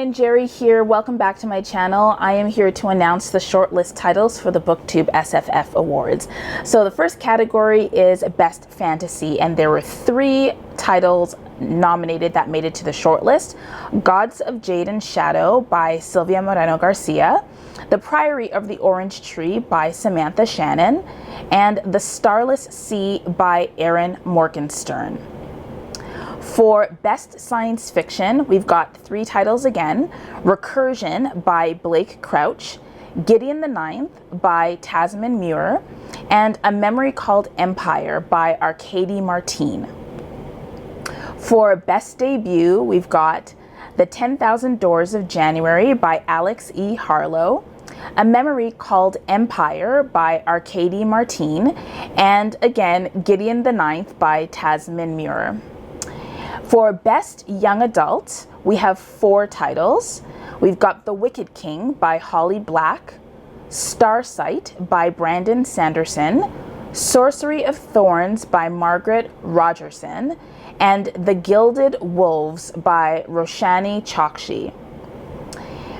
everyone, Jerry here. Welcome back to my channel. I am here to announce the shortlist titles for the BookTube SFF Awards. So the first category is Best Fantasy, and there were 3 titles nominated that made it to the shortlist. Gods of Jade and Shadow by Silvia Moreno-Garcia, The Priory of the Orange Tree by Samantha Shannon, and The Starless Sea by Erin Morgenstern. For Best Science Fiction, we've got 3 titles again: Recursion by Blake Crouch, Gideon the Ninth by Tasmyn Muir, and A Memory Called Empire by Arkady Martine. For Best Debut, we've got The 10,000 Doors of January by Alix E. Harrow, A Memory Called Empire by Arkady Martine, and again, Gideon the Ninth by Tasmyn Muir. For Best Young Adult, we have 4 titles. We've got The Wicked King by Holly Black, Starsight by Brandon Sanderson, Sorcery of Thorns by Margaret Rogerson, and The Gilded Wolves by Roshani Chokshi.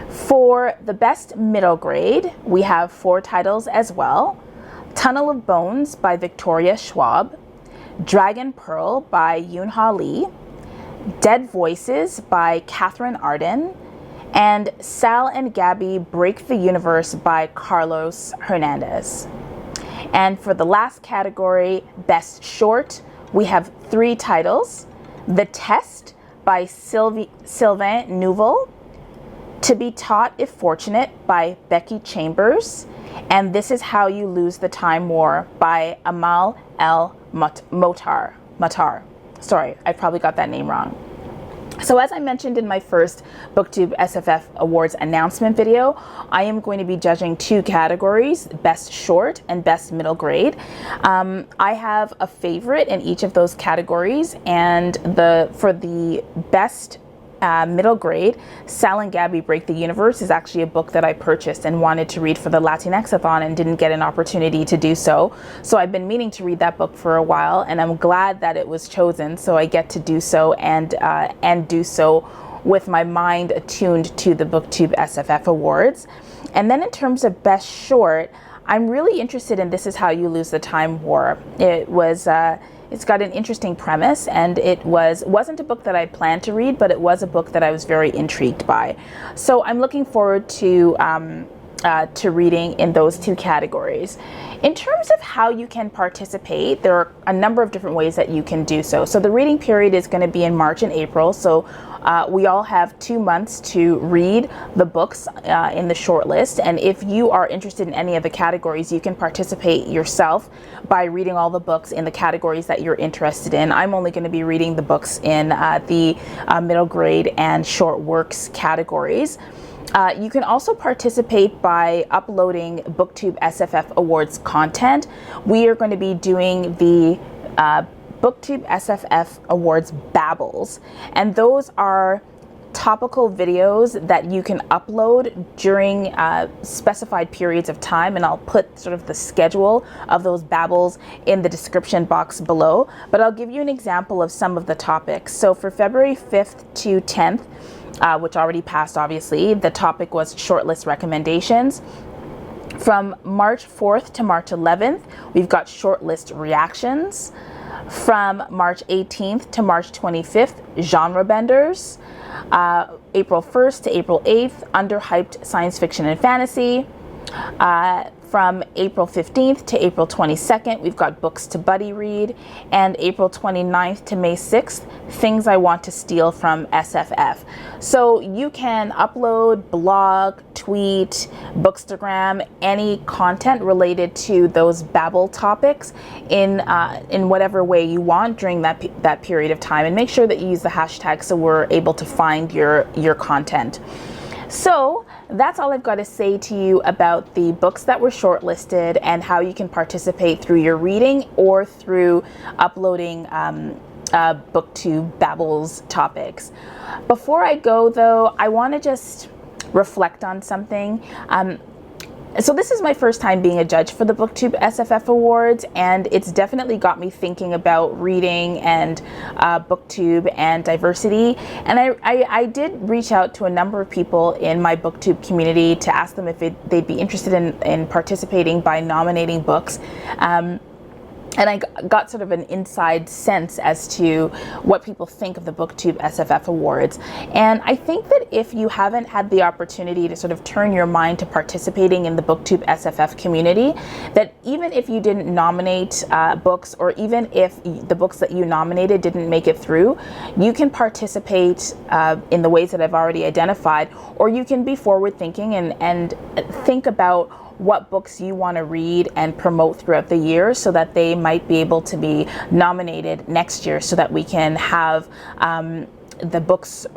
For the Best Middle Grade, we have 4 titles as well: Tunnel of Bones by Victoria Schwab, Dragon Pearl by Yoonha Lee, Dead Voices by Catherine Arden, and Sal and Gabby Break the Universe by Carlos Hernandez. And for the last category, Best Short, we have 3 titles: The Test by Sylvain Nouvel, To Be Taught If Fortunate by Becky Chambers, and This Is How You Lose the Time War by Amal El Matar. Sorry, I probably got that name wrong. So as I mentioned in my first BookTube SFF Awards announcement video, I am going to be judging 2 categories: Best Short and Best Middle Grade. I have a favorite in each of those categories, and for the Best Middle Grade, Sal and Gabby Break the Universe is actually a book that I purchased and wanted to read for the Latinx-a-thon and didn't get an opportunity to do so. So I've been meaning to read that book for a while, and I'm glad that it was chosen, so I get to do so and do so with my mind attuned to the BookTube SFF Awards. And then in terms of Best Short, I'm really interested in This Is How You Lose the Time War. It's got an interesting premise, and it wasn't a book that I planned to read, but it was a book that I was very intrigued by. So I'm looking forward to reading in those 2 categories. In terms of how you can participate, there are a number of different ways that you can do so. So the reading period is going to be in March and April, so we all have 2 months to read the books in the shortlist. And if you are interested in any of the categories, you can participate yourself by reading all the books in the categories that you're interested in. I'm only going to be reading the books in the middle grade and short works categories. You can also participate by uploading BookTube SFF Awards content. We are going to be doing the BookTube SFF Awards Babbles, and those are topical videos that you can upload during specified periods of time, and I'll put sort of the schedule of those babbles in the description box below, but I'll give you an example of some of the topics. So for February 5th to 10th, which already passed obviously, the topic was Shortlist Recommendations. From March 4th to March 11th, we've got Shortlist Reactions. From March 18th to March 25th, Genre Benders. April 1st to April 8th, Underhyped Science Fiction and Fantasy. From April 15th to April 22nd, we've got Books to Buddy Read. And April 29th to May 6th, Things I Want to Steal from SFF. So you can upload, blog, tweet, Bookstagram, any content related to those Babble topics in whatever way you want during that period of time. And make sure that you use the hashtag so we're able to find your content. So that's all I've got to say to you about the books that were shortlisted and how you can participate through your reading or through uploading BookTube Babbles topics. Before I go though, I want to just reflect on something. So this is my first time being a judge for the BookTube SFF Awards, and it's definitely got me thinking about reading and BookTube and diversity. And I did reach out to a number of people in my BookTube community to ask them if they'd be interested in participating by nominating books. And I got sort of an inside sense as to what people think of the BookTube SFF Awards. And I think that if you haven't had the opportunity to sort of turn your mind to participating in the BookTube SFF community, that even if you didn't nominate books, or even if the books that you nominated didn't make it through, you can participate in the ways that I've already identified, or you can be forward thinking and think about what books you want to read and promote throughout the year, so that they might be able to be nominated next year, so that we can have the books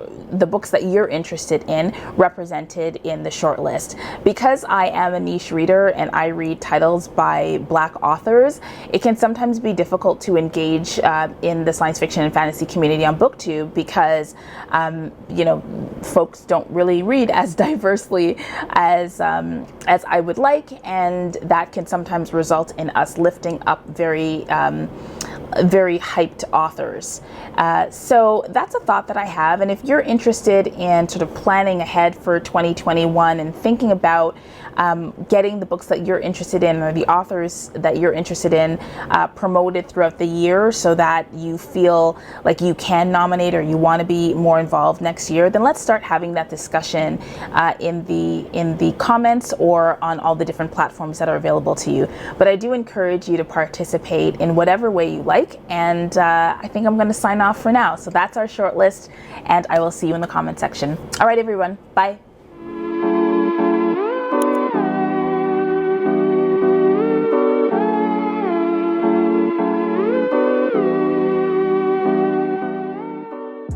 that you're interested in represented in the shortlist. Because I am a niche reader and I read titles by Black authors, it can sometimes be difficult to engage in the science fiction and fantasy community on BookTube, because you know, folks don't really read as diversely as I would like, and that can sometimes result in us lifting up very hyped authors. So that's a thought that I have, and if you're interested in sort of planning ahead for 2021 and thinking about getting the books that you're interested in, or the authors that you're interested in, promoted throughout the year, so that you feel like you can nominate or you want to be more involved next year, then let's start having that discussion in the comments or on all the different platforms that are available to you. But I do encourage you to participate in whatever way you like, and I think I'm going to sign off for now. So that's our shortlist, and I will see you in the comment section. All right, everyone. Bye.